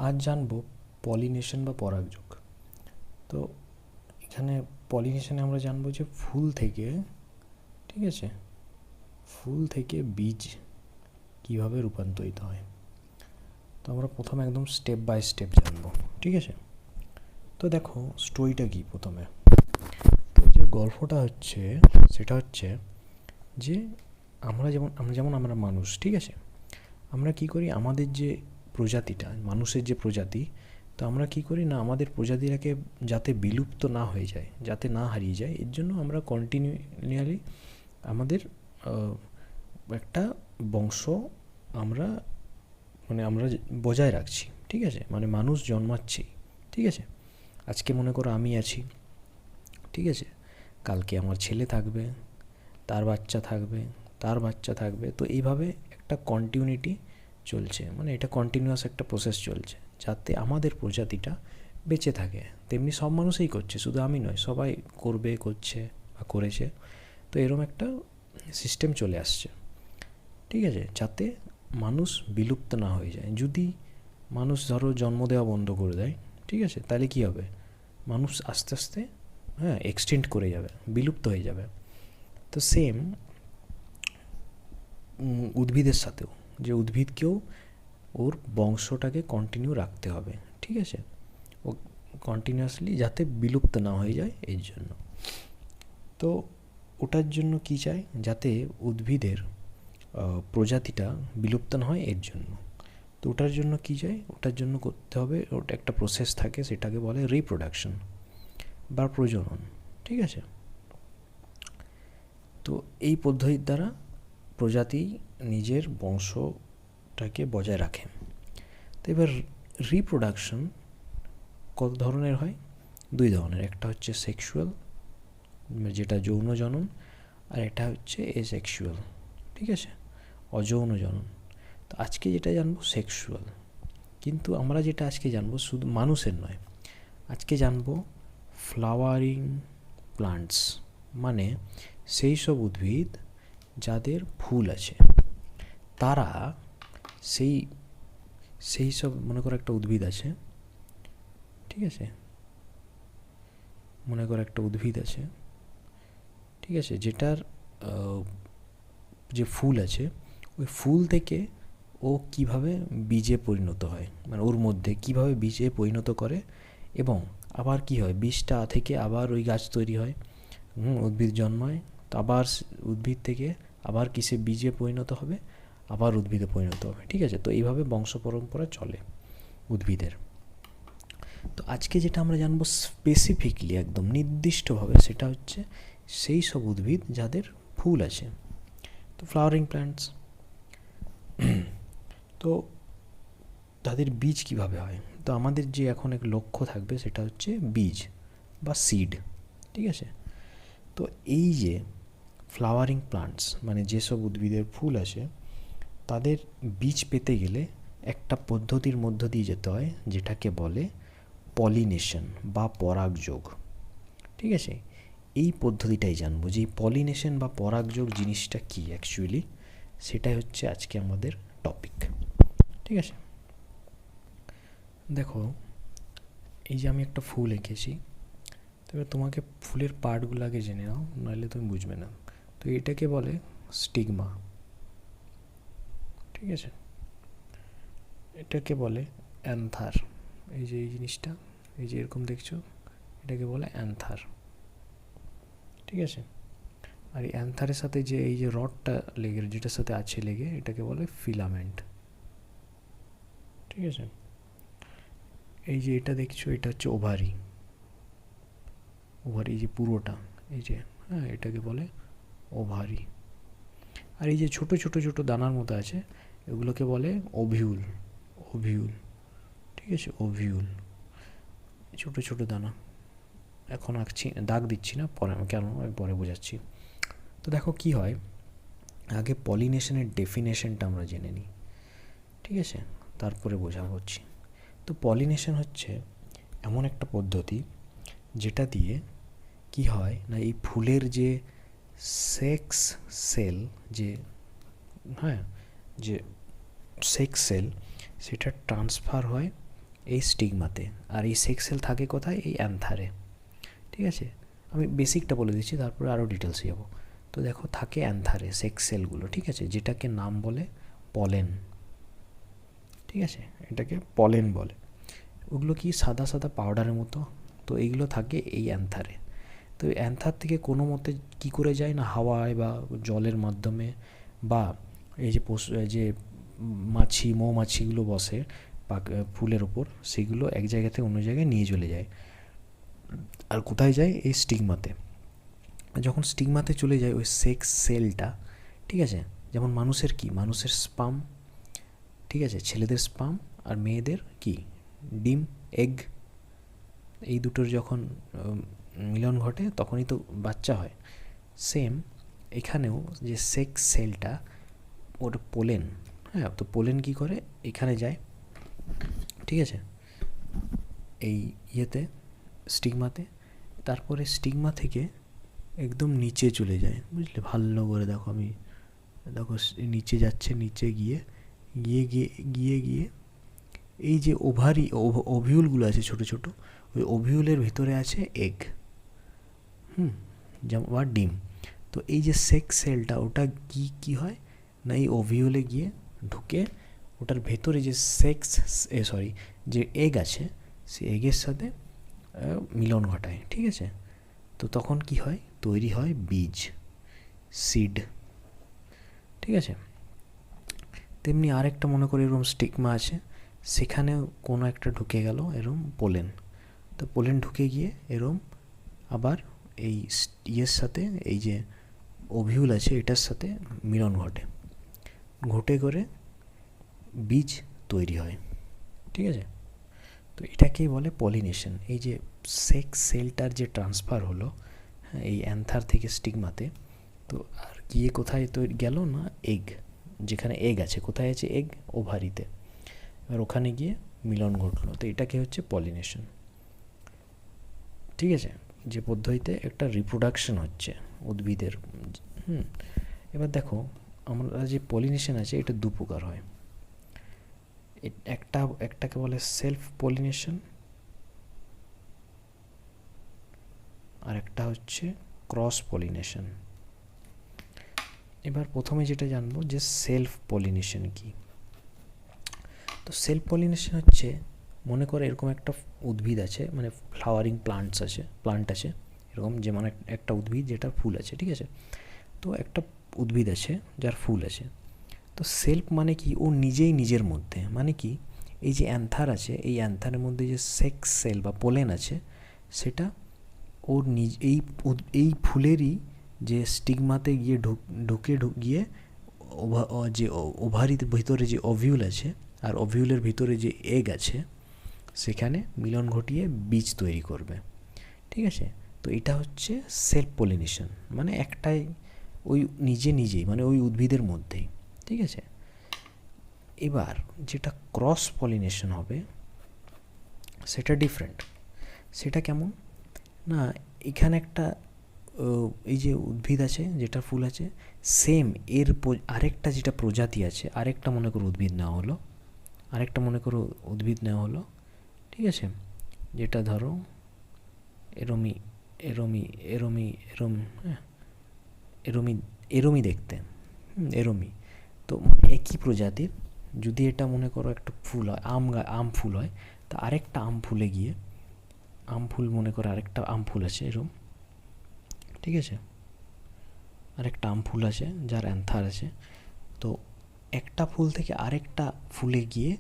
আজ জানবো পলিনেশন বা পরাগযোগ। তো এখানে পলিনেশনে আমরা জানবো যে ফুল থেকে, ঠিক আছে, ফুল থেকে বীজ কীভাবে রূপান্তরিত হয়। তো আমরা প্রথমে একদম স্টেপ বাই স্টেপ জানবো, ঠিক আছে। তো দেখো স্টোরিটা কী প্রথমে। তো যে গল্পটা হচ্ছে সেটা হচ্ছে যে আমরা মানুষ, ঠিক আছে। আমরা কি করি, আমাদের যে প্রজাতিটা, মানুষের যে প্রজাতি, তো আমরা কি করি না, আমাদের প্রজাতিটাকে যাতে বিলুপ্ত না হয়ে যায়, যাতে না হারিয়ে যায়, এর জন্য আমরা কন্টিনিউয়ালি আমাদের একটা বংশ আমরা আমরা বজায় রাখছি, ঠিক আছে। মানুষ জন্মাচ্ছেই, ঠিক আছে। আজকে মনে করো আমি আছি, ঠিক আছে, কালকে আমার ছেলে থাকবে, তার বাচ্চা থাকবে, তার বাচ্চা থাকবে। তো এইভাবে একটা কন্টিনিউটি চলছে, এটা কন্টিনিউয়াস একটা প্রসেস চলছে, যাতে আমাদের প্রজাতিটা বেঁচে থাকে। তেমনি সব মানুষই করছে, শুধু আমি নয়, সবাই করবে, করছে বা করেছে। তো এরকম একটা সিস্টেম চলে আসছে, ঠিক আছে, যাতে মানুষ বিলুপ্ত না হয়ে যায়। যদি মানুষ ধরো জন্ম দেওয়া বন্ধ করে দেয়, ঠিক আছে, তাহলে কী হবে, মানুষ আস্তে আস্তে এক্সটেন্ড করে যাবে, বিলুপ্ত হয়ে যাবে। তো সেম উদ্ভিদের সাথেও, যে উদ্ভিদকেও ওর বংশটাকে কন্টিনিউ রাখতে হবে, ঠিক আছে, ও কন্টিনিউয়াসলি যাতে বিলুপ্ত না হয়ে যায় এর জন্য। তো ওটার জন্য কী চাই, যাতে উদ্ভিদের প্রজাতিটা বিলুপ্ত না হয় এর জন্য। তো ওটার জন্য কী চাই, ওটার জন্য করতে হবে, ওটা একটা প্রসেস থাকে, সেটাকে বলে রিপ্রোডাকশন বা প্রজনন, ঠিক আছে। তো এই পদ্ধতির দ্বারা প্রজাতি নিজের বংশটাকে বজায় রাখে। তো এবার রিপ্রোডাকশন কত ধরনের হয়, দুই ধরনের। একটা হচ্ছে সেক্সুয়াল, যেটা যৌন জনন, আর এটা হচ্ছে এসেক্সুয়াল, ঠিক আছে, অযৌন জনন। তো আজকে যেটা জানবো সেক্সুয়াল, কিন্তু আমরা যেটা আজকে জানবো শুধু মানুষের নয়, আজকে জানবো ফ্লাওয়ারিং প্লান্টস, মানে সেই সব উদ্ভিদ যাদের ফুল আছে, তারা সেই সব, মনে করো একটা উদ্ভিদ আছে, ঠিক আছে, মনে করো একটা উদ্ভিদ আছে, ঠিক আছে, যেটার যে ফুল আছে, ওই ফুল থেকে ও কিভাবে বীজে পরিণত হয়, ওর মধ্যে কিভাবে বীজে পরিণত করে, এবং আবার কি হয়, বীজটা থেকে আবার ওই গাছ তৈরি হয়, উদ্ভিদ জন্মায়। তো আবার উদ্ভিদ থেকে আবার কিসে বীজে পরিণত হবে, আবার উদ্ভিদে পরিণত হবে, ঠিক আছে। তো এইভাবে বংশ পরম্পরা চলে উদ্ভিদের। তো আজকে যেটা আমরা জানবো স্পেসিফিকলি, একদম নির্দিষ্টভাবে, সেটা হচ্ছে সেই সব উদ্ভিদ যাদের ফুল আছে, তো ফ্লাওয়ারিং প্ল্যান্টস। তো তাদের বীজ কিভাবে হয়, তো আমাদের যে এখন এক লক্ষ্য থাকবে সেটা হচ্ছে বীজ বা সিড, ঠিক আছে। তো এই যে ফ্লাওয়ারিং প্লান্টস, যেসব উদ্ভিদের ফুল আছে, তাদের বীজ পেতে গেলে একটা পদ্ধতির মধ্য দিয়ে যেতে হয়, যেটাকে বলে পলিনেশন বা পরাগযোগ, ঠিক আছে। এই পদ্ধতিটাই জানবো, যে পলিনেশন বা পরাগযোগ জিনিসটা কী অ্যাকচুয়ালি, সেটাই হচ্ছে আজকে আমাদের টপিক, ঠিক আছে। দেখো, এই যে আমি একটা ফুল এঁকেছি, তবে তোমাকে ফুলের পার্টগুলো আগে জেনে নাও, নাহলে তুমি বুঝবে না। তো এটাকে বলে স্টিগমা, ঠিক আছে, এটাকে বলে অ্যান্থার। এই যে এই জিনিসটা, এই যে এরকম দেখছো, এটাকে বলে অ্যান্থার, ঠিক আছে। আর এই অ্যান্থারের সাথে যে এই যে রডটা লেগে, যেটার সাথে আছে লেগে, এটাকে বলে ফিলামেন্ট, ঠিক আছে। এই যে এটা দেখছো, এটা হচ্ছে ওভারি, ওভারি যে পুরোটা, এই যে, এটাকে বলে ওভারি। আর এই যে ছোট ছোট ছোট দানার মতো আছে, এগুলোকে বলে ওভিউল, ওভিউল, ঠিক আছে, ওভিউল, ছোট ছোট দানা। এখন আঁকছি, দাগ দিচ্ছি না, পরে আমি পরে বোঝাচ্ছি। তো দেখো কি হয়, আগে পলিনেশনের ডেফিনেশনটা আমরা জেনে নিই, ঠিক আছে, তারপরে বোঝাবো হচ্ছে। তো পলিনেশন হচ্ছে এমন একটা পদ্ধতি যেটা দিয়ে কি হয় না, এই ফুলের যে সেক্স সেল, যে যে সেক্স সেল, সেটা ট্রান্সফার হয় এই স্টিগমাতে, আর এই সেক্স সেল থাকে কোথায়? এই অ্যান্থারে। ঠিক আছে, আমি বেসিকটা বলে দিচ্ছি, তারপরে আরও ডিটেলসে যাবো। তো দেখো থাকে অ্যান্থারে সেক্স সেলগুলো, ঠিক আছে, যেটাকে নাম বলে পলেন। ঠিক আছে, এটাকে পলেন বলে। ওগুলো কি সাদা সাদা পাউডারের মতো, তো এইগুলো থাকে এই অ্যান্থারে। তো এই অ্যান্থার থেকে কোনো মতে কী করে যায় না, হাওয়ায় বা জলের মাধ্যমে, বা এই যে যে মাছি মৌমাছিগুলো বসে ফুলের ওপর, সেগুলো এক জায়গা থেকে অন্য জায়গায় নিয়ে চলে যায়। আর কোথায় যায়? এই স্টিগমাতে। যখন স্টিগমাতে চলে যায় ওই সেক্স সেলটা, ঠিক আছে, যেমন মানুষের কি, মানুষের স্পাম, ঠিক আছে, ছেলেদের স্পাম আর মেয়েদের কি ডিম, এগ, এই দুটোর যখন মিলন ঘটে তখনই তো বাচ্চা হয়। সেম এখানেও যে সেক্স সেলটা, ওর পোলেন, হ্যাঁ, তো পোলেন কী করে এখানে যায়, ঠিক আছে, এই ইয়েতে স্টিগমাতে, তারপরে স্টিগমা থেকে একদম নিচে চলে যায়, বুঝলে, ভালো করে দেখো, আমি দেখো নিচে যাচ্ছে, নিচে গিয়ে গিয়ে গিয়ে গিয়ে গিয়ে এই যে ওভিউলগুলো আছে ছোট ছোট, ওই ওভিউলের ভিতরে আছে এগ, যেমন বা ডিম। তো এই যে সেক্স সেলটা, ওটা কি হয় না, এই ওভিউলে গিয়ে ঢুকে ওটার ভেতরে যে যে এগ আছে, সে এগের সাথে মিলন ঘটায়, ঠিক আছে। তো তখন কি হয়? তৈরি হয় বীজ, সিড, ঠিক আছে। তেমনি আরেকটা মনে করি এরকম স্টিগমা আছে, সেখানেও কোনো একটা ঢুকে গেল এরম পোলেন। তো পোলেন ঢুকে গিয়ে এরম আবার এই ইয়ের সাথে, এই যে ওভিউল আছে এটার সাথে মিলন ঘটে করে বীজ তৈরি হয়, ঠিক আছে। তো এটাকেই বলে পলিনেশন। এই যে সেক্স সেলটার যে ট্রান্সফার হলো, হ্যাঁ, এই অ্যান্থার থেকে স্টিগমাতে, তো আর গিয়ে কোথায় তৈরি গেল না, এগ, যেখানে এগ আছে, কোথায় আছে এগ? ওভারিতে। এবার ওখানে গিয়ে মিলন ঘটলো, তো এটাকে হচ্ছে পলিনেশন, ঠিক আছে, যে পদ্ধতিতে একটা রিপ্রোডাকশন হচ্ছে উদ্ভিদের। এবার দেখো, আমরা যে পলিনেশন আছে এটা দু প্রকার হয়। একটাকে বলে সেলফ পলিনেশন, আর একটা হচ্ছে ক্রস পলিনেশন। এবার প্রথমে যেটা জানবো যে সেলফ পলিনেশন কি। তো সেলফ পলিনেশন হচ্ছে, মনে করে এরকম একটা উদ্ভিদ আছে, মানে ফ্লাওয়ারিং প্লান্ট আছে এরকম, যে মানে একটা উদ্ভিদ যেটা ফুল আছে, ঠিক আছে। তো একটা উদ্ভিদ আছে যার ফুল আছে। তো সেলফ মানে কি, ও নিজেই নিজের মধ্যে, মানে কি, এই যে অ্যান্থার আছে, এই অ্যান্থারের মধ্যে যে সেক্স সেল বা পোলেন আছে, সেটা ওর এই ফুলেরই যে স্টিগমাতে গিয়ে ঢুকিয়ে যে ওভারির ভিতরে যে ওভিউল আছে, আর ওভিউলের ভিতরে যে এগ আছে, সেখানে মিলন ঘটিয়ে বীজ তৈরি করবে, ঠিক আছে। তো এটা হচ্ছে সেলফ পলিনেশন, মানে একটাই, ওই নিজেই, মানে ওই উদ্ভিদের মধ্যেই, ঠিক আছে। এবার যেটা ক্রস পলিনেশন হবে, সেটা ডিফারেন্ট। সেটা কেমন না, এখানে একটা এই যে উদ্ভিদ আছে, যেটা ফুল আছে, সেম এর আরেকটা যেটা প্রজাতি আছে, আরেকটা মনে করো উদ্ভিদ নেওয়া হলো, ঠিক আছে, যেটা ধরো এরমি এরমি এরমি এরম হ্যাঁ এরমি দেখতে, এরমি। তো একই প্রজাতির, যদি এটা মনে করো একটা ফুল হয়, আম ফুল হয়, তা আরেকটা আম ফুল মনে করো আরেকটা আম ফুল আছে এরম, ঠিক আছে, আরেকটা আম ফুল আছে যার অ্যান্থার আছে। তো একটা ফুল থেকে আরেকটা ফুলে গিয়ে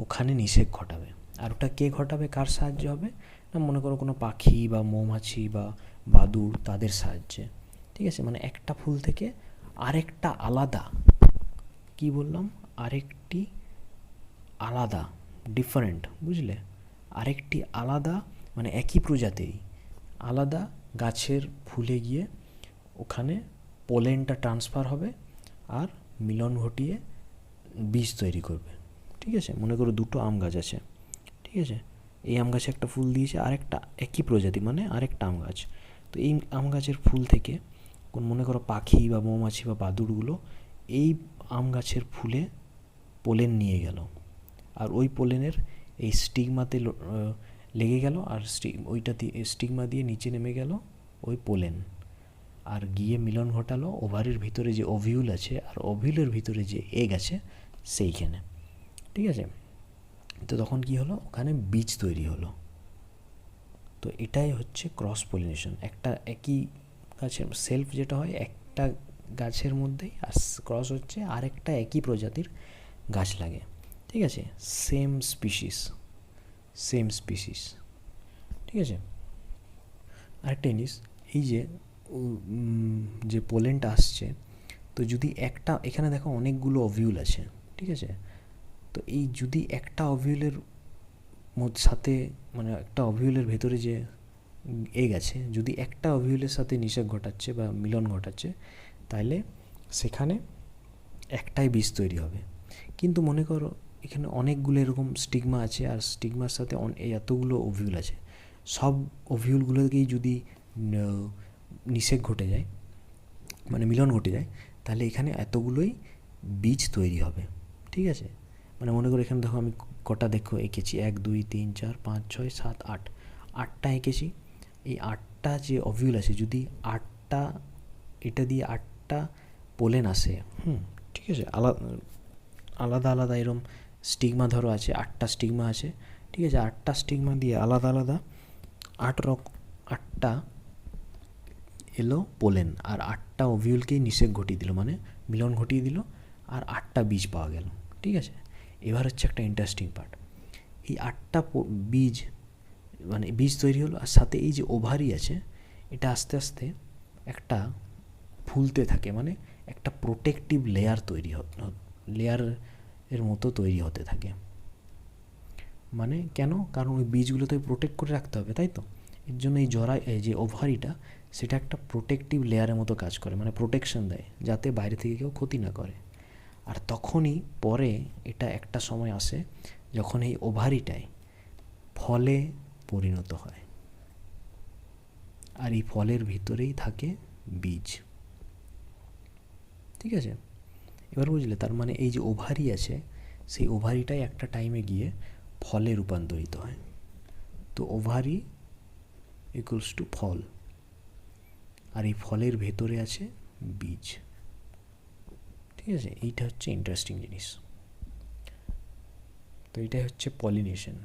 ওখানে নিষেক ঘটাবে। আর ওটা কে ঘটাবে, কার সাহায্যে হবে না, মনে করো কোনো পাখি বা মৌমাছি বা বাদুড়, তাদের সাহায্যে, ঠিক আছে। মানে একটা ফুল থেকে আরেকটা আলাদা, কি বললাম, আরেকটি আলাদা, ডিফারেন্ট, বুঝলে, আরেকটি আলাদা, মানে একই প্রজাতির আলাদা গাছের ফুলে গিয়ে ওখানে পোলেনটা ট্রান্সফার হবে আর মিলন ঘটিয়ে বীজ তৈরি করবে, ঠিক আছে। মনে করো দুটো আম গাছ আছে, ঠিক আছে, এই আম গাছে একটা ফুল দিয়েছে, আরেকটা একই প্রজাতি, মানে আরেকটা আম গাছ। তো এই আম গাছের ফুল থেকে মনে করো পাখি বা মৌমাছি বা বাদুড়গুলো এই আম গাছের ফুলে পোলেন নিয়ে গেল, আর ওই পোলেনের এই স্টিগমাতে লেগে গেল, আর ওইটা দিয়ে স্টিগমা দিয়ে নিচে নেমে গেল ওই পোলেন, আর গিয়ে মিলন ঘটালো ওভারির ভিতরে যে ওভিউল আছে আর ওভিউলের ভিতরে যে এগ আছে সেইখানে। ঠিক আছে, তো তখন কি হলো, ওখানে বীজ তৈরি হলো। তো এটাই হচ্ছে ক্রস পলিনেশন। একটা একই গাছের সেলফ যেটা হয় একটা গাছের মধ্যেই, আর ক্রস হচ্ছে আরেকটা একই প্রজাতির গাছ লাগে। ঠিক আছে, সেম স্পিসিস। ঠিক আছে, আরেকটা জিনিস, এই যে যে পোলেনটা আসছে, তো যদি একটা এখানে দেখো অনেকগুলো অভিউল আছে, ঠিক আছে, তো এই যদি একটা অভিউলের সাথে মানে একটা অভিউলের ভেতরে যে এগ আছে, যদি একটা অভিউলের সাথে নিষেক ঘটাচ্ছে বা মিলন ঘটাচ্ছে, তাহলে সেখানে একটাই বীজ তৈরি হবে। কিন্তু মনে করো এখানে অনেকগুলো এরকম স্টিগমা আছে, আর স্টিগমার সাথে এতগুলো ওভিউল আছে, সব ওভিউলগুলোকেই যদি নিষেক ঘটে যায় মানে মিলন ঘটে যায়, তাহলে এখানে এতগুলোই বীজ তৈরি হবে। ঠিক আছে, মানে মনে করো এখানে দেখো আমি কটা দেখো এঁকেছি, 1 2 3 4 5 6 7 8, 8টা এঁকেছি। এই 8টা যে অভিউল আছে, যদি 8টা এটা দিয়ে 8টা পোলেন আসে, ঠিক আছে, আলাদা আলাদা এরম স্টিগমা ধরো আছে, 8টা স্টিগমা আছে, ঠিক আছে, 8টা স্টিগমা দিয়ে আলাদা আলাদা 8টা এলো পোলেন, আর 8টা ওভিউলকেই নিষেক ঘটিয়ে দিল, মানে মিলন ঘটিয়ে দিল, আর 8টা বীজ পাওয়া গেল। ঠিক আছে, এবার হচ্ছে একটা ইন্টারেস্টিং পার্ট, এই 8টা বীজ মানে বীজ তৈরি হলো, আর সাথে এই যে ওভারি আছে এটা আস্তে আস্তে একটা ফুলতে থাকে, মানে একটা প্রোটেক্টিভ লেয়ার লেয়ারের মতো তৈরি হতে থাকে। মানে কেন? কারণ ওই বীজগুলো তো প্রোটেক্ট করে রাখতে হবে, তাই তো? এর জন্য এই যে ওভারিটা সেটা একটা প্রোটেক্টিভ লেয়ারের মতো কাজ করে, মানে প্রোটেকশন দেয় যাতে বাইরে থেকে কেউ ক্ষতি না করে। আর তখনই পরে এটা একটা সময় আসে যখন এই ওভারিটাই ফলে পরিণত হয়, আর এই ফলের ভিতরেই থাকে বীজ। ঠিক আছে, এবার বুঝলে? তার মানে এই যে ওভারি আছে, সেই ওভারিটাই একটা টাইমে গিয়ে ফলে রূপান্তরিত হয়। তো ওভারি ইকুয়ালস টু ফল, আর এই ফলের ভেতরে আছে বীজ। ঠিক আছে, এইটা হচ্ছে ইন্টারেস্টিং জিনিস। তো এটাই হচ্ছে পলিনেশন।